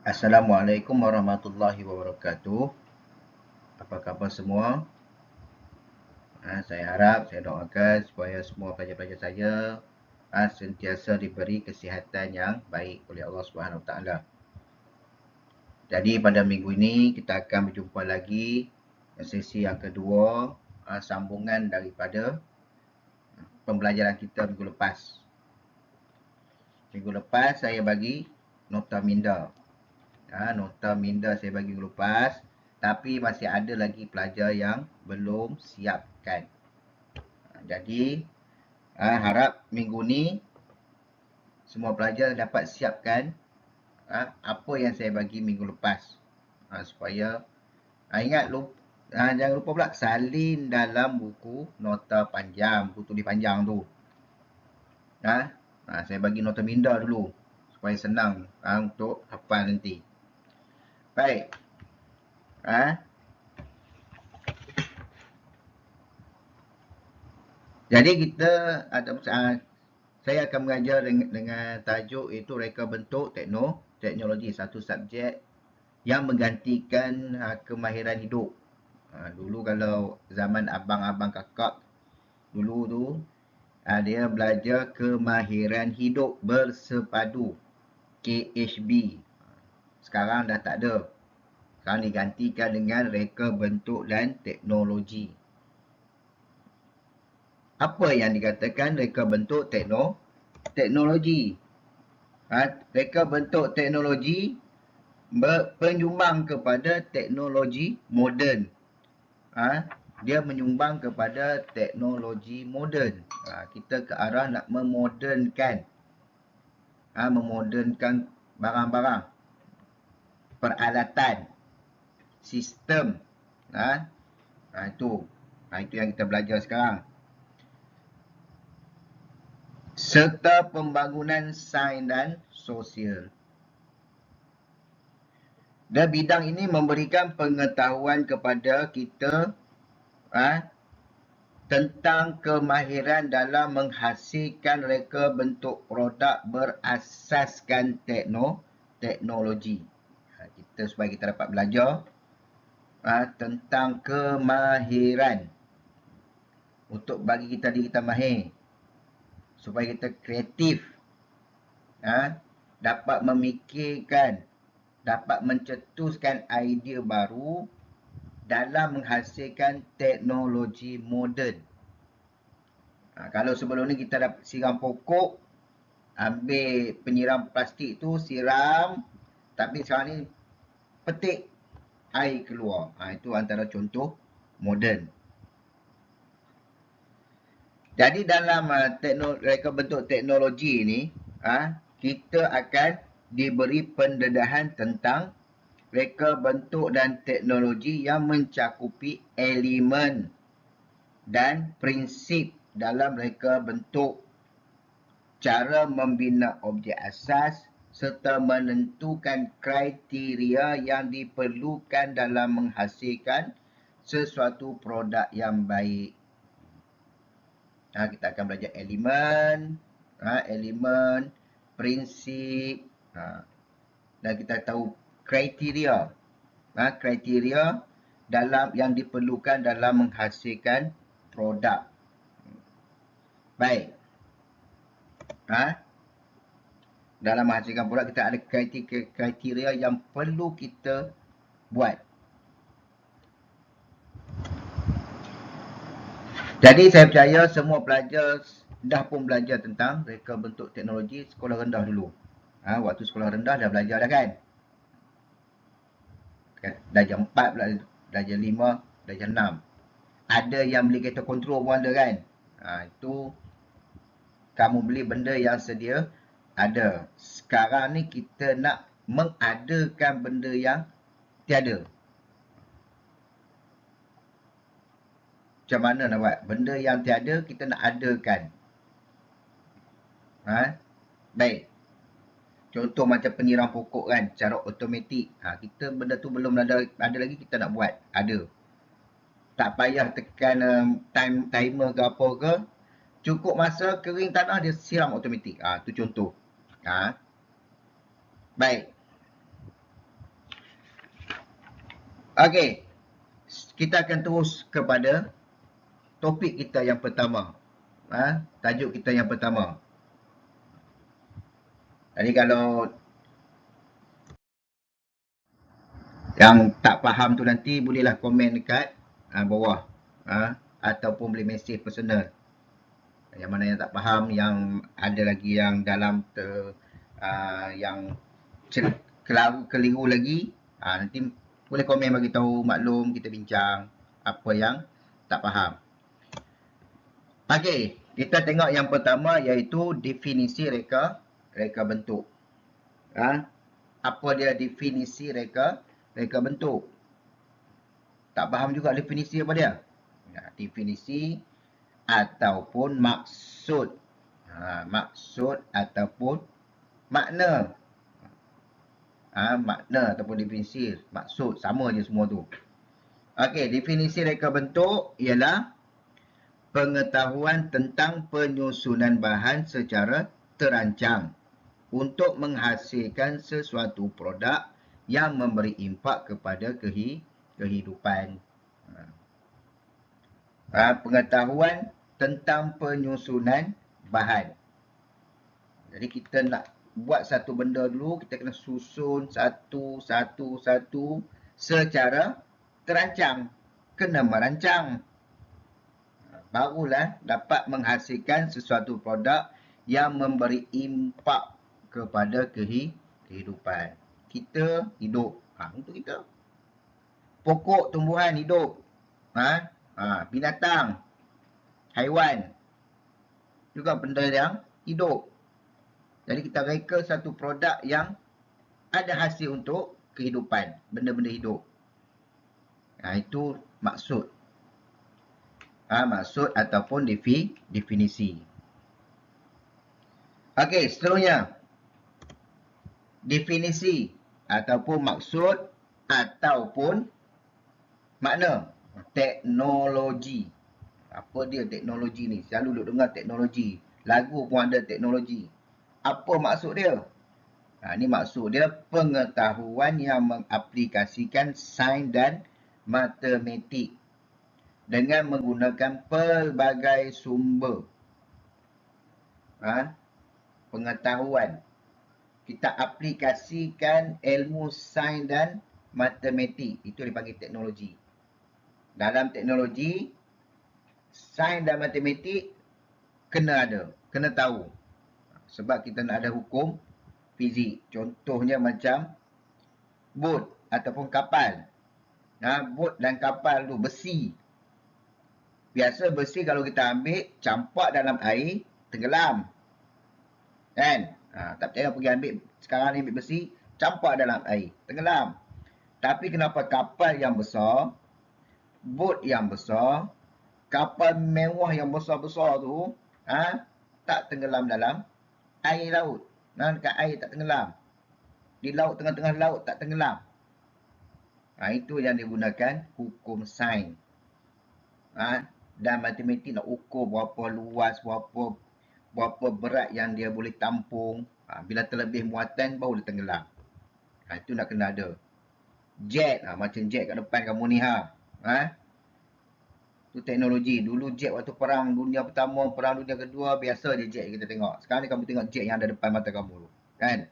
Assalamualaikum warahmatullahi wabarakatuh. Apa khabar semua? Saya harap, saya doakan supaya semua pelajar-pelajar saya sentiasa diberi kesihatan yang baik oleh Allah Subhanahu Wa Taala. Jadi pada minggu ini kita akan berjumpa lagi sesi yang kedua, sambungan daripada pembelajaran kita minggu lepas. Minggu lepas saya bagi nota minda. Nota minda saya bagi minggu lepas, tapi masih ada lagi pelajar yang belum siapkan. Jadi harap minggu ni semua pelajar dapat siapkan apa yang saya bagi minggu lepas, supaya ingat jangan lupa pula salin dalam buku nota panjang, buku tulis panjang tu. Saya bagi nota minda dulu supaya senang untuk hafal nanti. Baik. Jadi kita saya akan mengajar dengan tajuk itu reka bentuk teknologi, satu subjek yang menggantikan kemahiran hidup. Dulu kalau zaman abang-abang kakak dulu tu dia belajar kemahiran hidup bersepadu, KHB. Sekarang dah tak ada. Sekarang digantikan dengan reka bentuk dan teknologi. Apa yang dikatakan reka bentuk teknologi? Reka bentuk teknologi penyumbang kepada teknologi moden. Dia menyumbang kepada teknologi moden. Kita ke arah nak memodernkan. Memodernkan barang-barang, peralatan, sistem. Itu yang kita belajar sekarang. Serta pembangunan sains dan sosial. Dan bidang ini memberikan pengetahuan kepada kita tentang kemahiran dalam menghasilkan reka bentuk produk berasaskan teknologi. Supaya kita dapat belajar tentang kemahiran untuk bagi kita diri kita mahir, supaya kita kreatif, dapat memikirkan, dapat mencetuskan idea baru dalam menghasilkan teknologi moden. Kalau sebelum ni kita dapat siram pokok, ambil penyiram plastik tu, siram, tapi sekarang ni petik, air keluar. Itu antara contoh moden. Jadi dalam reka bentuk teknologi ni, kita akan diberi pendedahan tentang reka bentuk dan teknologi yang mencakupi elemen dan prinsip dalam reka bentuk, cara membina objek asas serta menentukan kriteria yang diperlukan dalam menghasilkan sesuatu produk yang baik. Kita akan belajar elemen, prinsip, dan kita tahu kriteria. Kriteria dalam yang diperlukan dalam menghasilkan produk. Baik. Dalam menghasilkan produk kita ada kriteria yang perlu kita buat. Jadi saya percaya semua pelajar dah pun belajar tentang reka bentuk teknologi sekolah rendah dulu. Waktu sekolah rendah dah belajar dah kan? Darjah 4, darjah 5, darjah 6. Ada yang beli kereta kontrol pun ada kan? Itu kamu beli benda yang sedia ada. Sekarang ni kita nak mengadakan benda yang tiada. Macam mana nak buat? Benda yang tiada kita nak adakan. Baik. Contoh macam penyiram pokok kan, cara automatik. Kita benda tu belum ada lagi, kita nak buat. Ada. Tak payah tekan timer ke apa ke. Cukup masa kering tanah dia siram automatik. Tu contoh. Baik. Okey, kita akan terus kepada topik kita yang pertama. Tajuk kita yang pertama. Jadi kalau yang tak faham tu nanti bolehlah komen dekat bawah ataupun boleh mesej personal. Yang mana yang tak faham, yang ada lagi yang dalam yang keliru lagi, nanti boleh komen bagi tahu, maklum, kita bincang apa yang tak faham. Okey, kita tengok yang pertama iaitu definisi reka bentuk. Apa dia definisi reka bentuk? Tak faham juga definisi apa dia? Definisi ataupun maksud. Maksud ataupun makna. Makna ataupun definisi, maksud, sama je semua tu. Okey, definisi reka bentuk ialah pengetahuan tentang penyusunan bahan secara terancang untuk menghasilkan sesuatu produk yang memberi impak kepada kehidupan. Pengetahuan tentang penyusunan bahan. Jadi kita nak buat satu benda dulu, kita kena susun satu secara terancang. Kena merancang. Barulah dapat menghasilkan sesuatu produk yang memberi impak kepada kehidupan. Kita hidup. Untuk kita. Pokok tumbuhan hidup. Binatang. Haiwan. Juga benda yang hidup. Jadi kita reka satu produk yang ada hasil untuk kehidupan. Benda-benda hidup. Itu maksud. Maksud ataupun definisi. Okey, seterusnya. Definisi ataupun maksud ataupun makna. Teknologi. Apa dia teknologi ni? Selalu duk dengar teknologi. Lagu pun ada teknologi. Apa maksud dia? Ini maksud dia pengetahuan yang mengaplikasikan sains dan matematik dengan menggunakan pelbagai sumber. Pengetahuan. Kita aplikasikan ilmu sains dan matematik. Itu dipanggil teknologi. Dalam teknologi, sains dan matematik kena ada, kena tahu. Sebab kita nak ada hukum fizik. Contohnya macam bot ataupun kapal. Bot dan kapal tu besi. Biasa besi kalau kita ambil, campak dalam air, tenggelam. Kan? Tak percaya pergi ambil, sekarang ni ambil besi, campak dalam air, tenggelam. Tapi kenapa kapal yang besar, bot yang besar, kapal mewah yang besar-besar tu, tak tenggelam dalam air laut. Dekat air tak tenggelam. Di laut, tengah-tengah laut tak tenggelam. Itu yang digunakan hukum sains. Dan matematik nak ukur berapa luas, berapa berat yang dia boleh tampung. Bila terlebih muatan, baru dia tenggelam. Itu nak kena ada. Jet, macam jet kat depan kamu ni. Itu teknologi. Dulu jet waktu perang dunia pertama, perang dunia kedua, biasa je jet kita tengok. Sekarang ni kamu tengok jet yang ada depan mata kamu tu. Kan?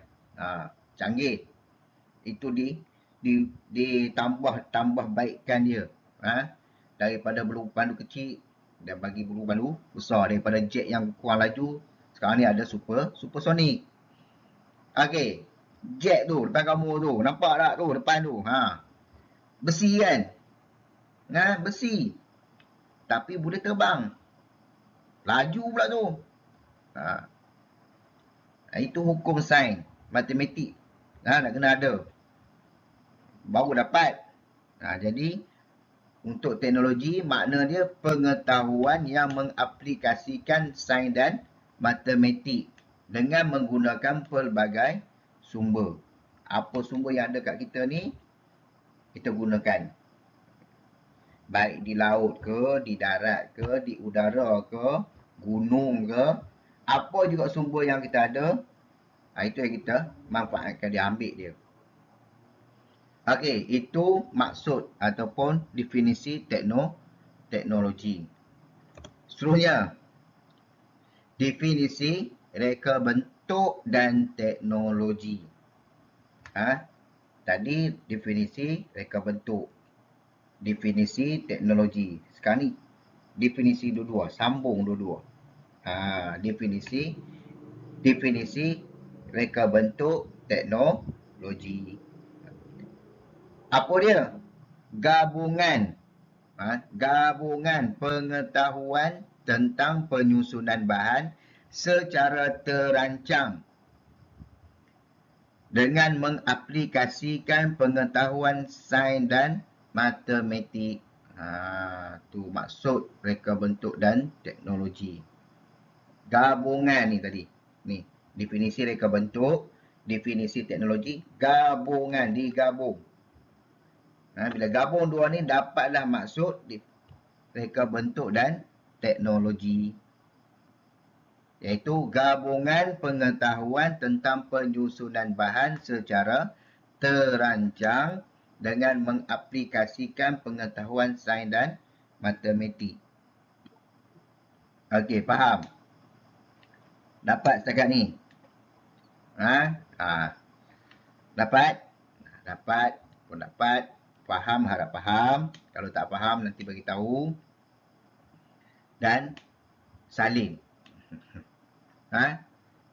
Canggih. Itu ditambah baikkan dia. Daripada peluru pandu kecil, dia bagi peluru pandu besar. Daripada jet yang kurang laju, sekarang ni ada supersonik. Okey. Jet tu, depan kamu tu. Nampak tak tu, depan tu? Besi kan? Besi. Tapi boleh terbang. Laju pula tu. Itu hukum sains. Matematik. Nak kena ada. Baru dapat. Jadi, untuk teknologi, makna dia pengetahuan yang mengaplikasikan sains dan matematik dengan menggunakan pelbagai sumber. Apa sumber yang ada kat kita ni, kita gunakan. Baik di laut ke, di darat ke, di udara ke, gunung ke, apa juga sumber yang kita ada, itu yang kita manfaatkan, dia ambil dia. Okey, itu maksud ataupun definisi teknologi. Seterusnya, definisi reka bentuk dan teknologi. Tadi definisi reka bentuk, definisi teknologi. Sekarang ni definisi dua-dua, sambung dua-dua. Definisi reka bentuk teknologi. Apa dia? Gabungan gabungan pengetahuan tentang penyusunan bahan secara terancang dengan mengaplikasikan pengetahuan sains dan matematik. Tu maksud reka bentuk dan teknologi. Gabungan ni tadi. Ni, definisi reka bentuk, definisi teknologi, gabungan, digabung. Bila gabung dua ni dapatlah maksud reka bentuk dan teknologi, iaitu gabungan pengetahuan tentang penyusunan bahan secara terancang dengan mengaplikasikan pengetahuan sains dan matematik. Okey, faham? Dapat setakat ni? Dapat? Dapat pun dapat. Faham, harap faham. Kalau tak faham, nanti bagi tahu. Dan salin.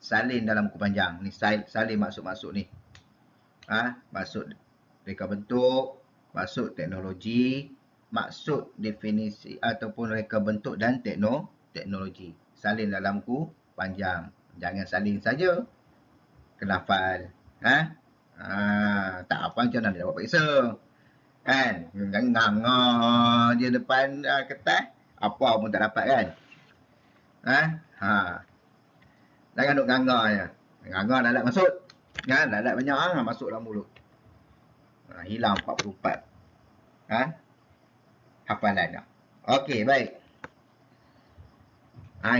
Salin dalam buku panjang. Ni salin maksud-maksud ni. Maksud reka bentuk, maksud teknologi, maksud definisi ataupun reka bentuk dan teknologi. Salin dalam buku panjang. Jangan salin saja. Kena hafal. Tak hafal macam mana dia dapat periksa. Kan? Nganga je depan kertas. Apa pun tak dapat kan? Jangan duk nganga je. Nganga lalat masuk. Lalat banyak masuk dalam mulut. Hilang 44. Hafalan dah. Okey, baik.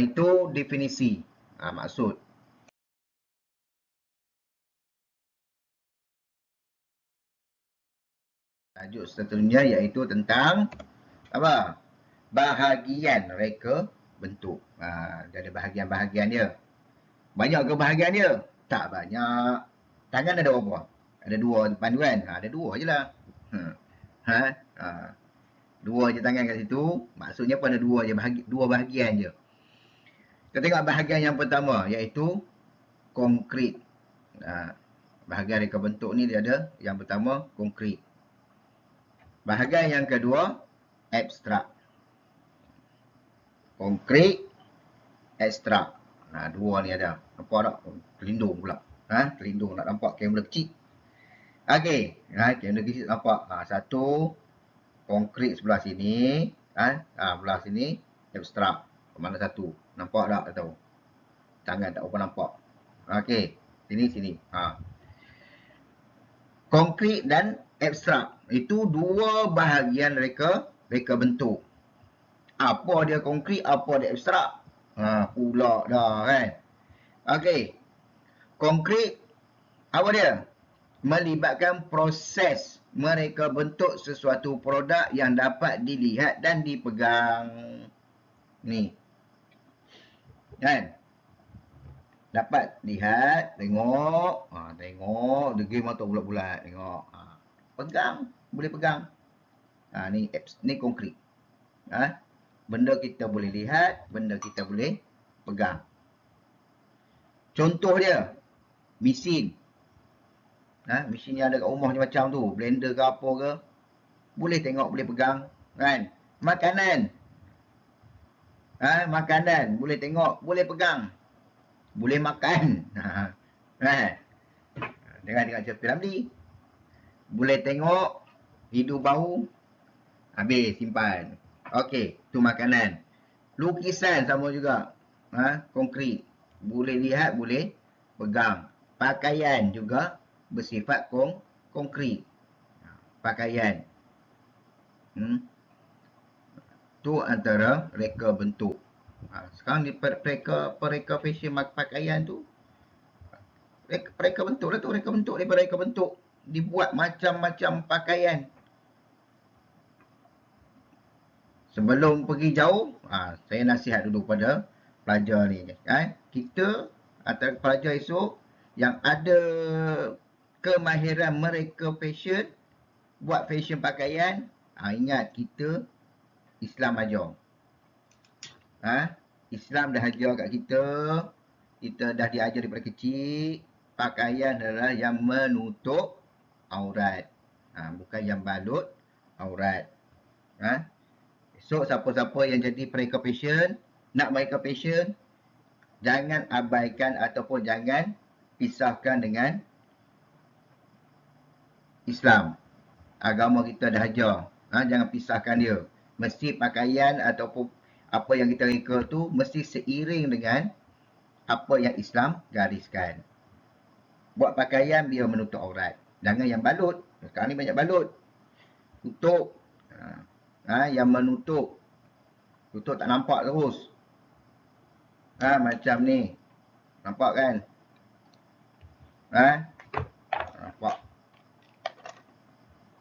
Itu definisi. Maksud. Tajuk seterusnya iaitu tentang apa? Bahagian reka bentuk. Dia ada bahagian-bahagian dia. Banyak ke bahagian dia? Tak banyak. Tangan ada berapa? Ada dua depan tu kan? Ada dua je lah. Dua je tangan kat situ. Maksudnya pun ada dua je dua bahagian je. Kita tengok bahagian yang pertama iaitu konkret. Bahagian reka bentuk ni dia ada. Yang pertama konkret. Bahagian yang kedua abstrak. Konkret, abstrak. Dua ni ada. Nampak tak? Terlindung pula. Terlindung nak nampak kamera kecil. Okey. Kamera kecil nampak. Satu konkret sebelah sini. Sebelah sini abstrak. Mana satu? Nampak tak? Tak tahu. Tangan tak apa nampak. Okey. Sini. Konkret dan abstrak. Itu dua bahagian reka bentuk. Apa dia konkret, apa dia abstrak? Pula dah kan. Okey. Konkret, apa dia? Melibatkan proses mereka bentuk sesuatu produk yang dapat dilihat dan dipegang. Ni. Kan? Dapat lihat, tengok. Tengok. Degil mata bulat-bulat. Tengok. Pegang. Boleh pegang. Ni konkret. Benda kita boleh lihat, benda kita boleh pegang. Contoh dia, mesin. Mesin yang ada kat rumah macam tu, blender ke apa ke, boleh tengok, boleh pegang. Kan? Makanan. Makanan, boleh tengok, boleh pegang. Boleh makan. Dengar cerita Ramli. Boleh tengok, hidup bau, habis, simpan. Okey, tu makanan. Lukisan sama juga. Konkret. Boleh lihat, boleh pegang. Pakaian juga bersifat konkret. Pakaian. Tu antara reka bentuk. Sekarang di pereka fashion pakaian tu. Reka bentuk lah tu. Reka bentuk daripada reka bentuk. dibuat macam-macam pakaian. Sebelum pergi jauh, saya nasihat dulu pada pelajar ni. Kita atau pelajar esok yang ada kemahiran mereka fashion, buat fashion pakaian, ingat kita Islam ajar. Islam dah ajar kat kita dah diajar daripada kecil, pakaian adalah yang menutup aurat. Bukan yang balut aurat. So, siapa-siapa yang jadi mereka fashion, nak mereka fashion, jangan abaikan ataupun jangan pisahkan dengan Islam. Agama kita dah ajar. Jangan pisahkan dia. Mesti pakaian ataupun apa yang kita reka tu mesti seiring dengan apa yang Islam gariskan. Buat pakaian biar menutup aurat. Jangan yang balut. Sekarang ni banyak balut. Tutup. Yang menutup. Tutup tak nampak terus. Macam ni. Nampak kan? Nampak.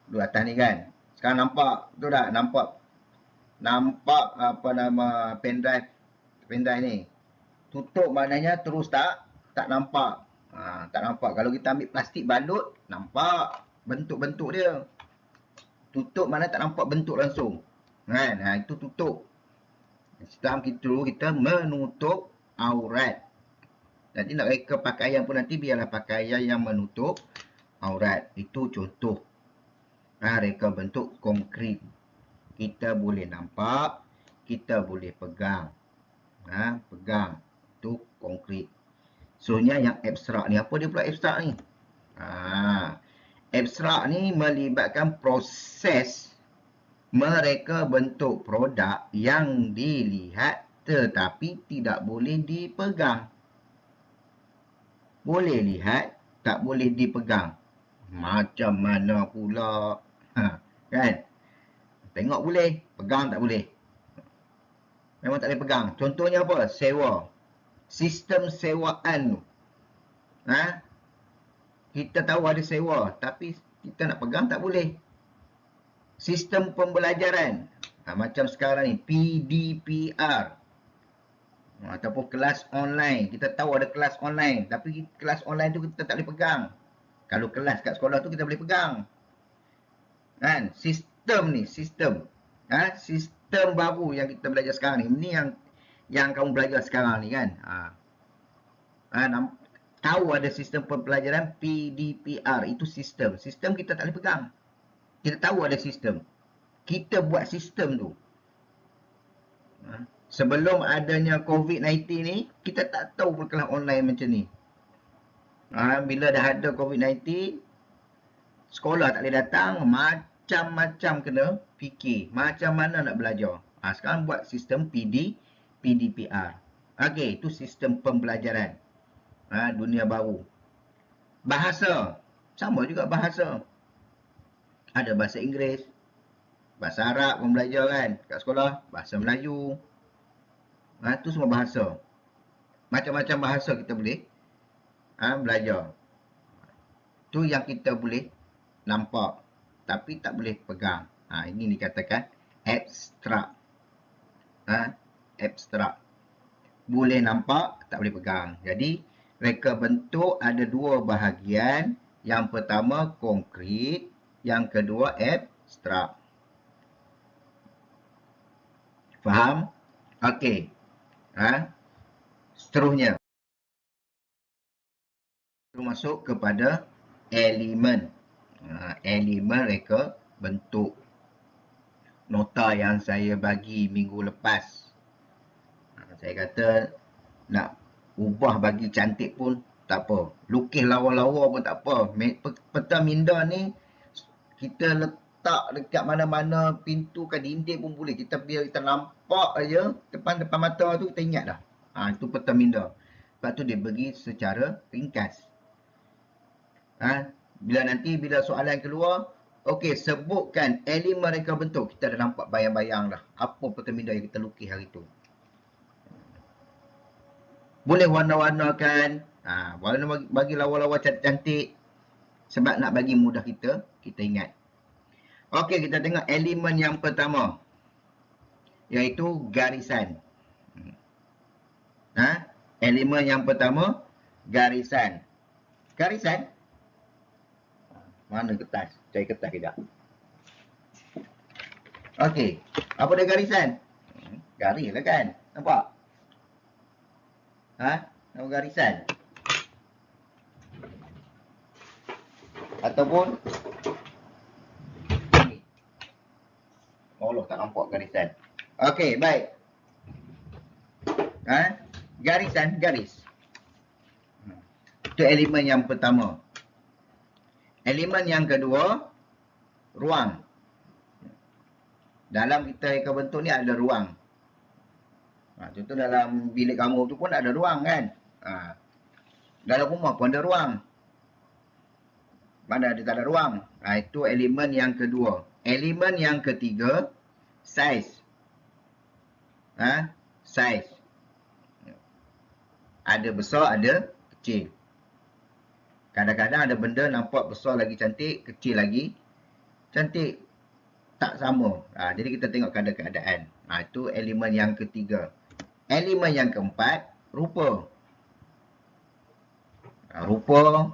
Dua atas ni kan? Sekarang nampak. Betul tak? Nampak apa nama pendrive ni. Tutup maknanya terus tak nampak. Tak nampak. Kalau kita ambil plastik balut, nampak bentuk-bentuk dia. Tutup mana tak nampak bentuk langsung. Kan? Itu tutup. Islam kita menutup aurat. Nanti nak reka pakaian pun nanti biarlah pakaian yang menutup aurat. Itu contoh. Reka bentuk konkret. Kita boleh nampak, kita boleh pegang. Pegang. Itu konkret. Soalnya yang abstrak ni, apa dia pula abstrak ni? Abstrak ni melibatkan proses mereka bentuk produk yang dilihat tetapi tidak boleh dipegang. Boleh lihat, tak boleh dipegang. Macam mana pula? Kan? Tengok boleh, pegang tak boleh. Memang tak boleh pegang. Contohnya apa? Sewa. Sistem sewaan tu. Kita tahu ada sewa, tapi kita nak pegang tak boleh. Sistem pembelajaran. Macam sekarang ni, PDPR. Ataupun kelas online. Kita tahu ada kelas online, tapi kelas online tu kita tak boleh pegang. Kalau kelas kat sekolah tu kita boleh pegang. Kan? Sistem ni, sistem. Sistem baru yang kita belajar sekarang ni. Ini yang kamu belajar sekarang ni kan. Tahu ada sistem pembelajaran PDPR. Itu sistem. Sistem kita tak boleh pegang. Kita tahu ada sistem. Kita buat sistem tu. Sebelum adanya COVID-19 ni, kita tak tahu kelas online macam ni. Bila dah ada COVID-19, sekolah tak boleh datang, macam-macam kena fikir. Macam mana nak belajar. Sekarang buat sistem PDPR. Okey, itu sistem pembelajaran. Dunia baru. Bahasa. Sama juga bahasa. Ada bahasa Inggeris. Bahasa Arab pun belajar kan. Kat sekolah. Bahasa Melayu. Itu semua bahasa. Macam-macam bahasa kita boleh belajar. Itu yang kita boleh nampak. Tapi tak boleh pegang. Ini dikatakan abstrak. Abstrak. Boleh nampak, tak boleh pegang. Jadi, reka bentuk ada dua bahagian. Yang pertama konkret, yang kedua abstrak. Faham? Okey. Seterusnya. Masuk kepada elemen. Elemen reka bentuk. Nota yang saya bagi minggu lepas. Saya kata nak ubah bagi cantik pun tak apa. Lukis lawa-lawa pun tak apa. Peta minda ni kita letak dekat mana-mana pintu ke dinding pun boleh. Biar kita nampak aja depan mata tu kita ingat dah. Itu peta minda. Lepas tu dia bagi secara ringkas. Bila soalan keluar, okey, sebutkan elemen reka bentuk. Kita dah nampak bayang-bayang dah. Apa peta minda yang kita lukis hari tu. Boleh warna-warnakan. Warna bagi lawa-lawa cantik-cantik. Sebab nak bagi mudah kita ingat. Okey, kita tengok elemen yang pertama, iaitu garisan. Elemen yang pertama, garisan. Garisan? Mana kertas? Cari kertas kejap. Okey, apa dia garisan? Garis lah kan? Nampak? Nama garisan. Ataupun ni. Allah, tak nampak garisan. Okey, baik. Garisan, garis. Itu elemen yang pertama. Elemen yang kedua, ruang. Dalam kita reka bentuk ni ada ruang. Contoh dalam bilik kamu tu pun ada ruang kan. Dalam rumah pun ada ruang. Mana ada tak ada ruang. Itu elemen yang kedua. Elemen yang ketiga, saiz. Saiz. Ada besar, ada kecil. Kadang-kadang ada benda nampak besar lagi cantik, kecil lagi cantik. Tak sama. Jadi kita tengok keadaan. Itu elemen yang ketiga. Elemen yang keempat, rupa. Rupa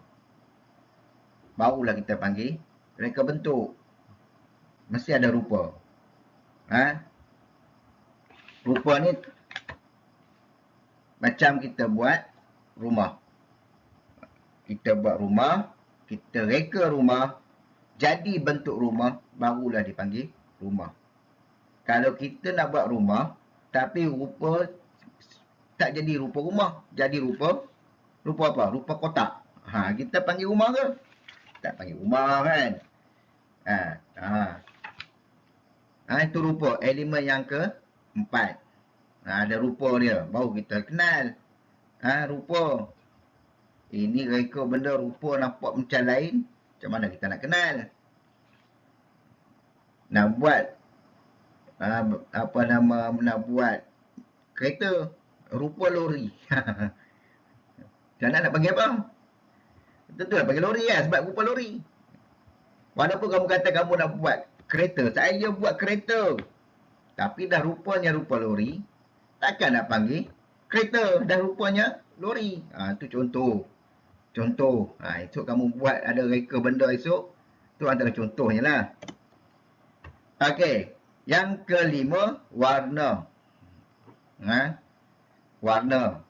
barulah kita panggil reka bentuk. Mesti ada rupa. Rupa ni macam kita buat rumah. Kita buat rumah, kita reka rumah, jadi bentuk rumah, barulah dipanggil rumah. Kalau kita nak buat rumah, tapi rupa tak jadi rupa rumah, jadi rupa apa? Rupa kotak. Kita panggil rumah ke? Tak panggil rumah kan? Itu rupa, elemen yang keempat. Ada rupa dia, baru kita kenal. Rupa. Ini reka benda rupa nampak macam lain, macam mana kita nak kenal? Nak buat nak buat kereta, rupa lori. Macam mana nak panggil apa? Tentulah panggil lori kan, sebab rupa lori. Walaupun kamu kata kamu nak buat kereta, saya buat kereta, tapi dah rupanya rupa lori, takkan nak panggil kereta, dah rupanya lori. Itu contoh. Esok kamu buat ada reka benda esok, tu antara contohnya lah. Okey, yang kelima, warna. Warna.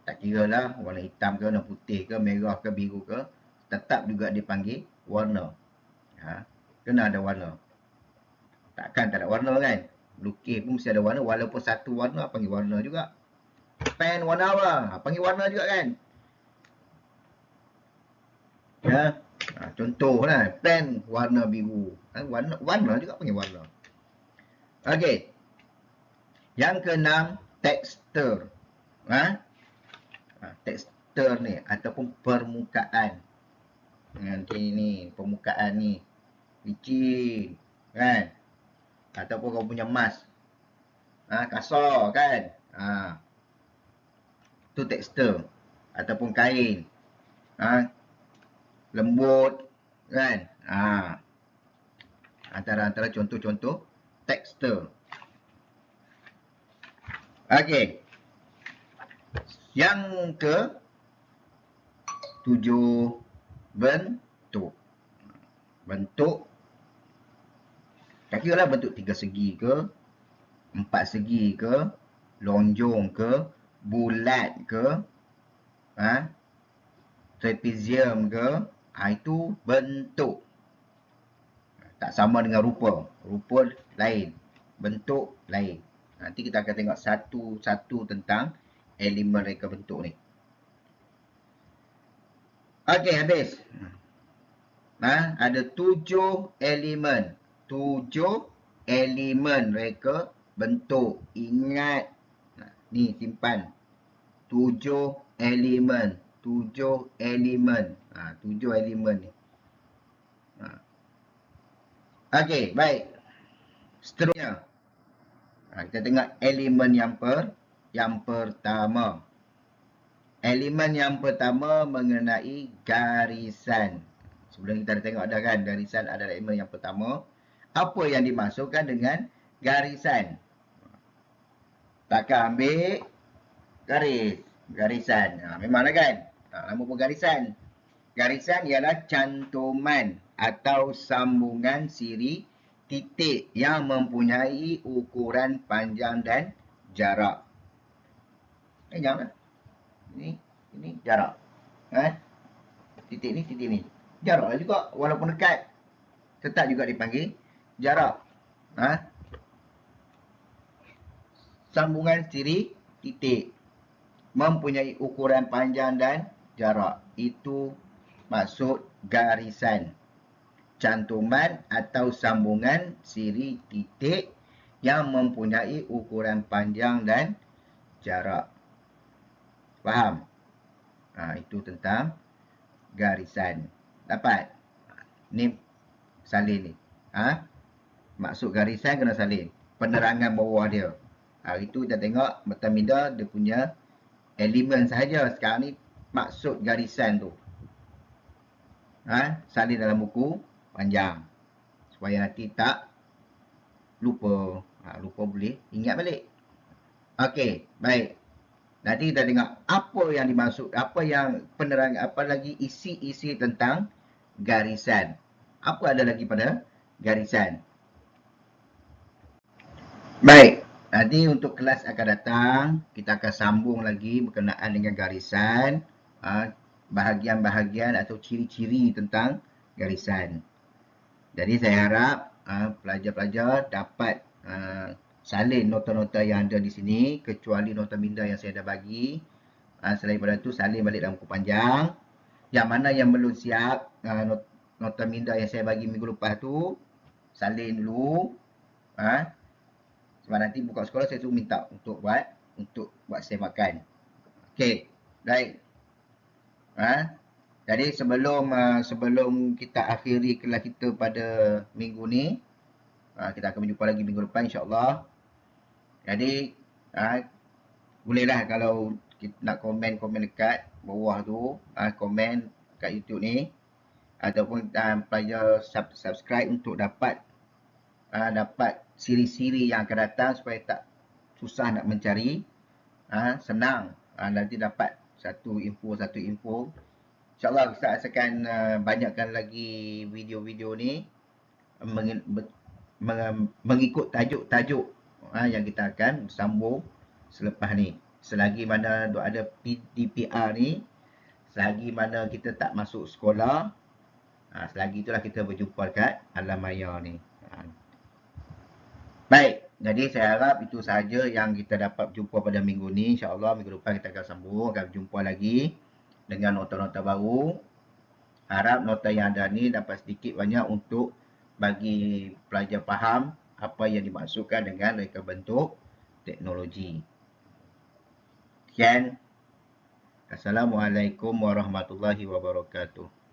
Tak kira lah warna hitam ke, warna putih ke, merah ke, biru ke, tetap juga dipanggil warna. Kena ada warna. Takkan tak ada warna kan? Lukis pun mesti ada warna, walaupun satu warna panggil warna juga. Pen warna apa? Panggil warna juga kan? Contoh lah, pen warna biru. Warna juga panggil warna. Okey. Yang keenam, tekstur. Tekstur ni ataupun permukaan. Nanti ni permukaan ni licin kan, ataupun kau punya emas kasar kan. Tu tekstur. Ataupun kain lembut kan. Antara contoh-contoh tekstur. Okey. Yang ke 7, bentuk. Bentuk, tak kira lah bentuk 3 segi ke, 4 segi ke, lonjong ke, bulat ke, trapezium ke, itu bentuk. Tak sama dengan rupa. Rupa lain, bentuk lain. Nanti kita akan tengok satu-satu tentang elemen reka bentuk ni. Okey, habis. Ada 7 elemen. 7 elemen reka bentuk. Ingat. Ni simpan. 7 elemen. 7 elemen. 7 elemen ni. Okey, baik. Seterusnya. Kita tengok elemen yang pertama. Elemen yang pertama mengenai garisan. Sebelum kita dah tengok dah kan, garisan adalah elemen yang pertama. Apa yang dimasukkan dengan garisan? Takkan ambil garis. Garisan. Memanglah kan? Nama pun garisan. Garisan ialah cantuman atau sambungan siri titik yang mempunyai ukuran panjang dan jarak. Janganlah. Ini jarak. Titik ni. Jarak lah juga. Walaupun dekat. Tetap juga dipanggil jarak. Sambungan siri titik. Mempunyai ukuran panjang dan jarak. Itu maksud garisan. Cantuman atau sambungan siri titik yang mempunyai ukuran panjang dan jarak. Faham? Itu tentang garisan. Dapat? Ni salin ni. Maksud garisan kena salin. Penerangan bawah dia. Itu kita tengok multimeter dia punya elemen sahaja. Sekarang ni maksud garisan tu. Salin dalam buku panjang. Supaya nanti tak lupa. Lupa boleh ingat balik. Okey, baik. Nanti kita tengok apa yang dimaksud, apa yang penerangan, apa lagi isi-isi tentang garisan. Apa ada lagi pada garisan? Baik, nanti untuk kelas akan datang, kita akan sambung lagi berkenaan dengan garisan, bahagian-bahagian atau ciri-ciri tentang garisan. Jadi saya harap pelajar-pelajar dapat salin nota-nota yang ada di sini, kecuali nota minda yang saya dah bagi. Selain daripada itu, salin balik dalam buku panjang. Yang mana yang belum siap, nota minda yang saya bagi minggu lepas tu, salin dulu. Sebab nanti buka sekolah saya tu minta untuk buat semakan. Okey, baik. Jadi sebelum kita akhiri kelas kita pada minggu ni, kita akan berjumpa lagi minggu depan insya-Allah. Jadi bolehlah kalau kita nak komen dekat bawah tu, komen kat YouTube ni, ataupun pelajar subscribe untuk dapat siri-siri yang akan datang supaya tak susah nak mencari. Senang. Nanti dapat satu info. InsyaAllah kita akan banyakkan lagi video-video ni mengikut tajuk-tajuk yang kita akan sambung selepas ni. Selagi mana ada DPR ni, selagi mana kita tak masuk sekolah, selagi itulah kita berjumpa kat alam maya ni. Baik, jadi saya harap itu sahaja yang kita dapat jumpa pada minggu ni. InsyaAllah minggu depan kita akan sambung, akan berjumpa lagi dengan nota-nota baru. Harap nota yang ada ni dapat sedikit banyak untuk bagi pelajar faham apa yang dimaksudkan dengan reka bentuk teknologi. Sekian. Assalamualaikum warahmatullahi wabarakatuh.